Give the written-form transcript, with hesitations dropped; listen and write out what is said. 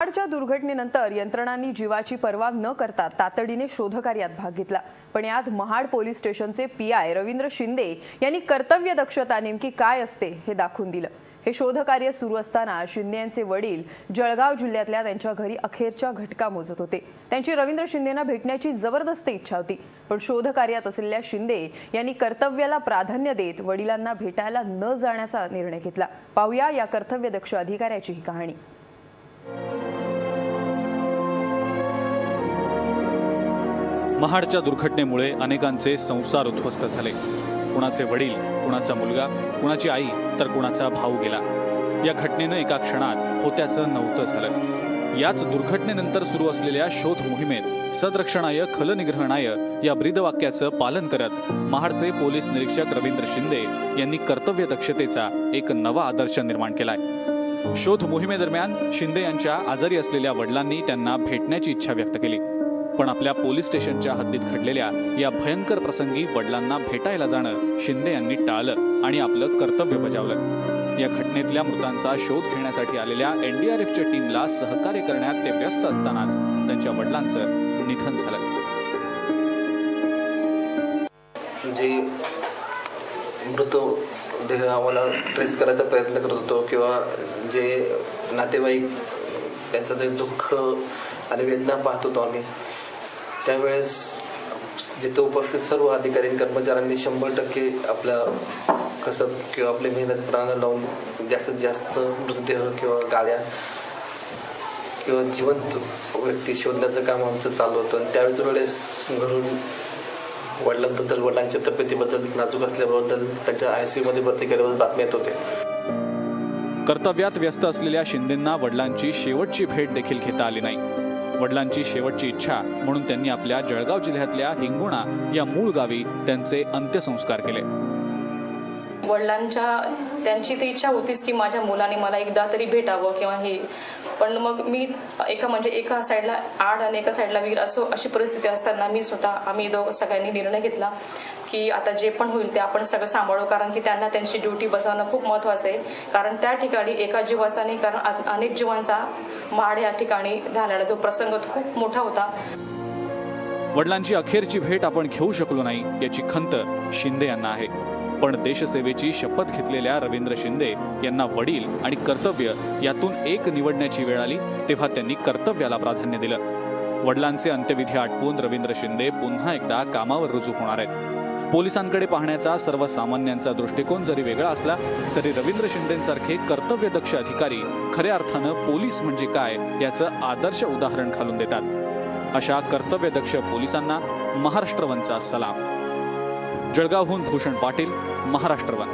महाडच्या दुर्घटनेनंतर यंत्रणांनी जीवाची पर्वा न करता तातडीने शोधकार्यात भाग घेतला। पण यात महाड पोलीस स्टेशनचे पीआय रवींद्र शिंदे यांनी कर्तव्य दक्षता नेमकी काय असते हे दाखवून दिलं। हे शोधकार्य सुरू असताना शिंदे यांचे वडील जळगाव जिल्ह्यातल्या त्यांच्या घरी अखेरच्या घटका मोजत होते। त्यांची रवींद्र शिंदेंना भेटण्याची जबरदस्त इच्छा होती, पण शोधकार्यात असलेल्या शिंदे यांनी कर्तव्याला प्राधान्य देत वडिलांना भेटायला न जाण्याचा निर्णय घेतला। पाहूया या कर्तव्यदक्ष अधिकाऱ्याची ही कहाणी। महाडच्या दुर्घटनेमुळे अनेकांचे संसार उद्ध्वस्त झाले। कुणाचे वडील, कुणाचा मुलगा, कुणाची आई तर कुणाचा भाऊ गेला। या घटनेनं एका क्षणात होत्याचं नव्हतं झालं। याच दुर्घटनेनंतर सुरू असलेल्या शोध मोहिमेत सदरक्षणाय खलनिग्रहणाय या ब्रीदवाक्याचं पालन करत महाडचे पोलीस निरीक्षक रवींद्र शिंदे यांनी कर्तव्य दक्षतेचा एक नवा आदर्श निर्माण केलाय। शोध मोहिमेदरम्यान शिंदे यांच्या आजारी असलेल्या वडिलांनी त्यांना भेटण्याची इच्छा व्यक्त केली, पण आपल्या पोलीस स्टेशनच्या हद्दीत घडलेल्या या भयंकर प्रसंगी वडिलांना भेटायला जाणं शिंदे यांनी टाळलं आणि आपलं कर्तव्य बजावलं। या घटनेतल्या मृतांचा शोध घेण्यासाठी आलेल्या एनडीआरएफच्या टीमला सहकार्य करण्यात ते व्यस्त असतानाच त्यांच्या वडिलांचं निधन झालं। जे मृतदेह आम्हाला ट्रेस करायचा प्रयत्न करत होतो किंवा जे नातेवाईक त्यांचं जे दुःख आणि वेदना पाहत होतो आम्ही, त्यावेळेस जिथे उपस्थित सर्व अधिकारी कर्मचाऱ्यांनी 100% आपल्या कसब किंवा आपली मेहनत प्राण लावून जास्तीत जास्त मृतदेह किंवा गाड्या किंवा जिवंत व्यक्ती शोधण्याचं काम आमचं चालू होतं। आणि त्यावेळेस घरून वडिलांबद्दल, वडिलांच्या तब्येतीबद्दल नाजूक असल्याबद्दल त्यांच्या ICU मध्ये भरती केल्याबद्दल बातम्या येत होते। कर्तव्यात व्यस्त असलेल्या शिंदेंना वडिलांची शेवटची भेट देखील घेता आली नाही। वडिलांची शेवटची इच्छा म्हणून त्यांनी आपल्या जळगाव जिल्ह्यातल्या हिंगोणा या मूळ गावी त्यांचे अंत्यसंस्कार केले। त्यांची ती इच्छा होतीच की माझ्या मुलाने मला एकदा तरी भेटावं किंवा हे, पण मग मी एका साईडला आड आणि एका साईडला वीर अशी परिस्थिती असताना आम्ही सगळ्यांनी निर्णय घेतला की आता जे पण होईल ते आपण सगळं सांभाळू, कारण की त्यांना त्यांची ड्युटी बसवणं खूप महत्त्वाचं आहे। कारण त्या ठिकाणी एका जीवाचा नाही, कारण अनेक जीवांचा महाड या ठिकाणी झालेला जो प्रसंग खूप मोठा होता। वडिलांची अखेरची भेट आपण घेऊ शकलो नाही याची खंत शिंदे यांना आहे, पण देशसेवेची शपथ घेतलेल्या रवींद्र शिंदे यांना वडील आणि कर्तव्य यातून एक निवडण्याची वेळ आली तेव्हा त्यांनी कर्तव्याला प्राधान्य दिलं। वडिलांचे अंत्यविधी आटपून रवींद्र शिंदे पुन्हा एकदा कामावर रुजू होणार आहेत। पोलिसांकडे पाहण्याचा सर्वसामान्यांचा दृष्टिकोन जरी वेगळा असला तरी रवींद्र शिंदेंसारखे कर्तव्यदक्ष अधिकारी खऱ्या अर्थानं पोलीस म्हणजे काय याचं आदर्श उदाहरण घालून देतात। अशा कर्तव्यदक्ष पोलिसांना महाराष्ट्र वनचा सलाम। जळगावहून भूषण पाटील, महाराष्ट्र वन।